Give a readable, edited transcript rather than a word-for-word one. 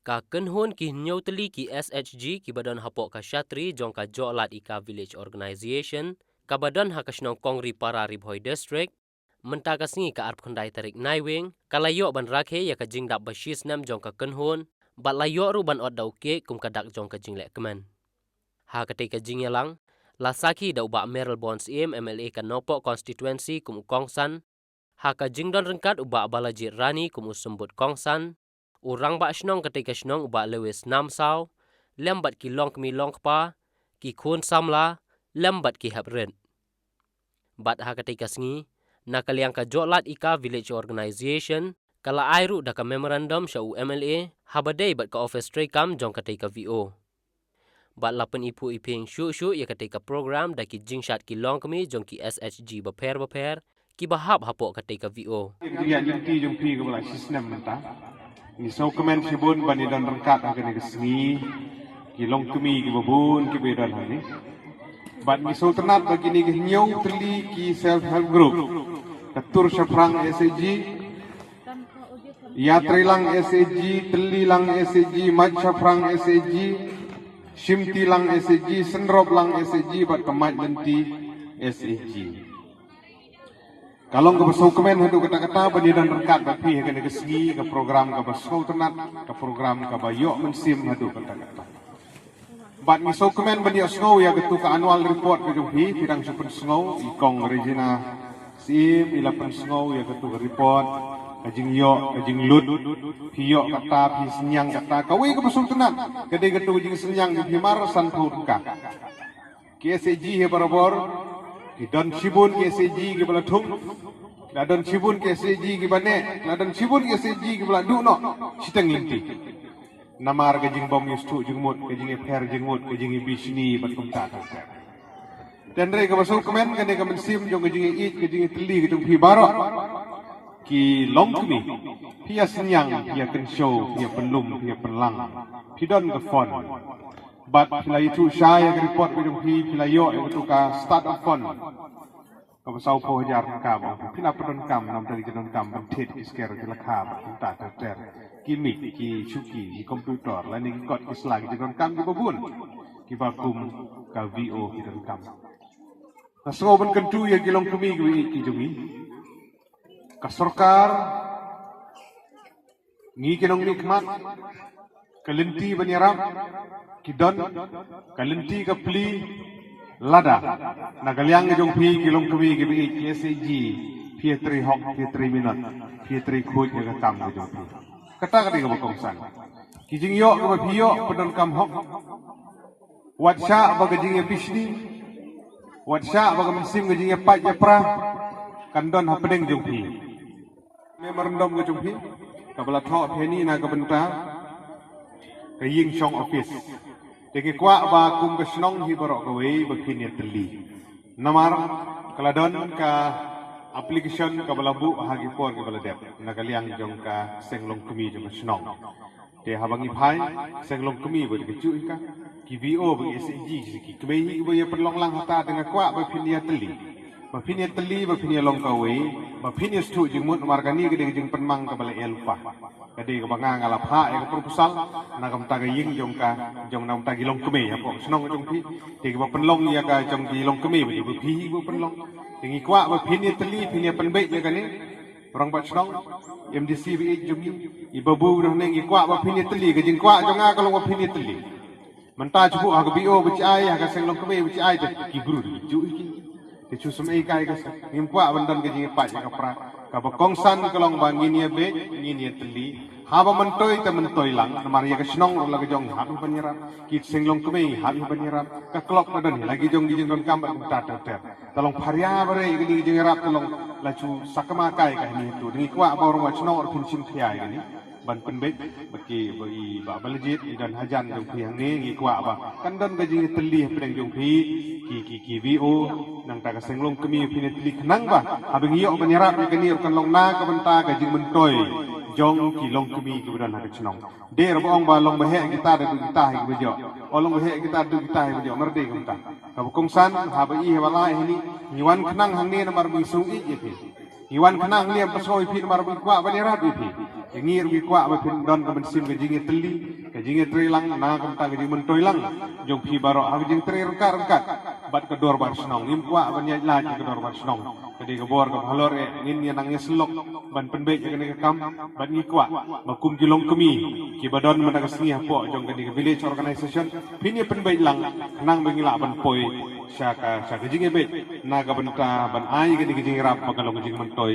Ka kenhun ki nyau teli ki SHG ki badan hapok ka syatri jong ka jolat ika village organization ka badan ha kasnong kongri para ribhoi district menta ka singi ka arp khandai tarik naiwing kalayo ban rakhe ya ka jingdap bashis nam jong ka kenhun bat layo ru ban od dau ke kum ka dak jong ka jingle kemen ha ka te ka jingyalang la saki dau ba Meryl Bonds MLA ka nopo constituency kum kongsan ha ka jingdon rengkat uba Balajit Rani kum usembut kongsan urang ba shnong ketika shnong ba Lewis Namsau lembat ki long kmi long pa ki khun samla lembat ki habren bat ha ketika sngi nakaliang ka jolat ika village organization kala airu da ka memorandum sha MLA habadei bat ka office trekam jong ketika VO bat lapen ipu iping shu ya ketika program da ki jingshat ki long kmi jong ki SHG baper ki bahap hapok ketika VO ya nyimpi jong pi ko la sistem menta ni so kemen sibun bani dan rengkat akan ni sengi kilong kemi ki babun ki bedan ni bat ni so tenat bagi ni nyau teli ki self help group ketur syafrang SAG ya trilang SAG teli lang SAG mat syafrang SAG shimti lang SAG senrop lang SAG bat kemat menti SAG kalau ke besau kemen hendak kata-kata bani dan rengkat bapi akan ke segi ke program ke besau tenat ke program ke bayok mensim hendak kata-kata. Bat besau kemen bani osngau ya ketu ke annual report ke jumpi pirang supen sngau ikong Regina sim ila pen sngau ya ketu ke report kajing yok kajing lut piyok kata pi senyang kata kawe ke besau tenat kede ketu kajing senyang di himar sanpur ka. KSG he barabor dan sibun ke SAG ke bala thung dan sibun ke SAG ke bane dan sibun ke SAG ke bala du no siteng linti namar ke jing bom yustu jingmut ke jing pher jingmut ke jing bisni bat kumta dan re ke basul kemen ke ne ke mensim jong ke jing it ke jing teli ke jong pi baro ki long kmi pia senyang pia kenshow pia penlum pia penlang pidon ke fon bat pilai itu saya ke report ke jong pi pilai yo itu ka start of fund ka basau po jar kam pina pedon kam nam dari kedon kam bentit isker ke lakha ta ta ter kimi ki chuki ki komputer lain ki kot islang ki kedon kam ki babun ki vakum ka VO ki kedon kam ka so ben kentu ya kilong kemi ki jumi ka sarkar ngi kinong nikmat kalenti banyaram kidon kalenti ka pli lada nagaliang jong pi kilong kemi ki SAG Pietri hok Pietri minot Pietri khoj ka kam jong pi kata kati ka bakongsan kijing yo ka piyo pedon kam hok watsha baga jing pisni watsha baga mensim jing pat japra kandon hapedeng jong pi memorandum ka jong pi ka bala tho pheni na ka benta kaying shong office tege kwa ba kum ke snong hi borok kowe bakin ya teli namar kaladon ka application ka balabu hagi por ka baladep nagaliang jong ka senglong kemi jong snong te habangi phai senglong kemi bo ke chu ka ki VO bo SAG ki kemi bo ya perlong lang hata dengan kwa bakin ya teli bakin ya teli bakin ya long kowe bakin ya stu jeng mut margani ke jeng penmang ka bala elpa kadi ka bangang ala pha e ka proposal na kam ta ying jong ka jong nam ta gilong kemi ya po snong jong pi te ka penlong ya ka jong gilong kemi bo pi bo penlong tingi kwa ba phin ye teli phin ye penbe ya ka ni orang ba snong MDC bi jong i babu ro ne ngi kwa ba phin ye teli ka jing kwa jong a ka long ba phin ye teli menta chu ha ka BO bi ai ha ka seng long kemi bi ai te ki guru ju ki te chu sum ai kai ka ngim kwa bandan ka jing pa ya ka pra ka ba kongsan ka long ba ngin ye be ngin ye teli haba mentoy te mentoy lang namar ya ka snong la ka jong ha bi panira ki senglong kemi ha bi panira ka klok na dan lagi jong gijing don kam ba ta ta ter talong pharia bare gi jing rap talong la chu sakama kai ka ni tu ngi kwa ba ro wa snong or pin sim khiai ni ban penbe baki bagi ba balajit dan hajan jong pi ni ngi kwa ba kan don ka jing teli pedeng jong pi ki VO nang ta ka senglong kemi pin teli khnang ba habing yo panira ka ni kan long na ka benta ka jing mentoy jong ki long kemi ki budan ha chnong de ro ong ba long ba he kita da du kita hi bejo olong ba he kita du kita hi bejo merde kum ta ka kongsan ha ba i he wala hi ni niwan khnang hang ni namar mi sung i ye Iwan kenang liam pasoi pin mar bikwa banera bipi. Ngir bikwa ba pin don ka bensim ke jinge teli, ke jinge trilang na ka ta ke jinge mentoilang. Jong pi baro ha jinge tri rengkat. Bat ke dor bar snong im kwa ban la ke dor bar snong. Kedi ke bor ka halor e ngin ya nang selok ban penbe ke ne kam ban ngikwa makum kilong kemi ki badon mena ka sni hapo jong ke village organization pin ye penbe lang nang bengila ban poi syaka jinge be na ka benta ban ai ke jinge rap makalong jinge mentoy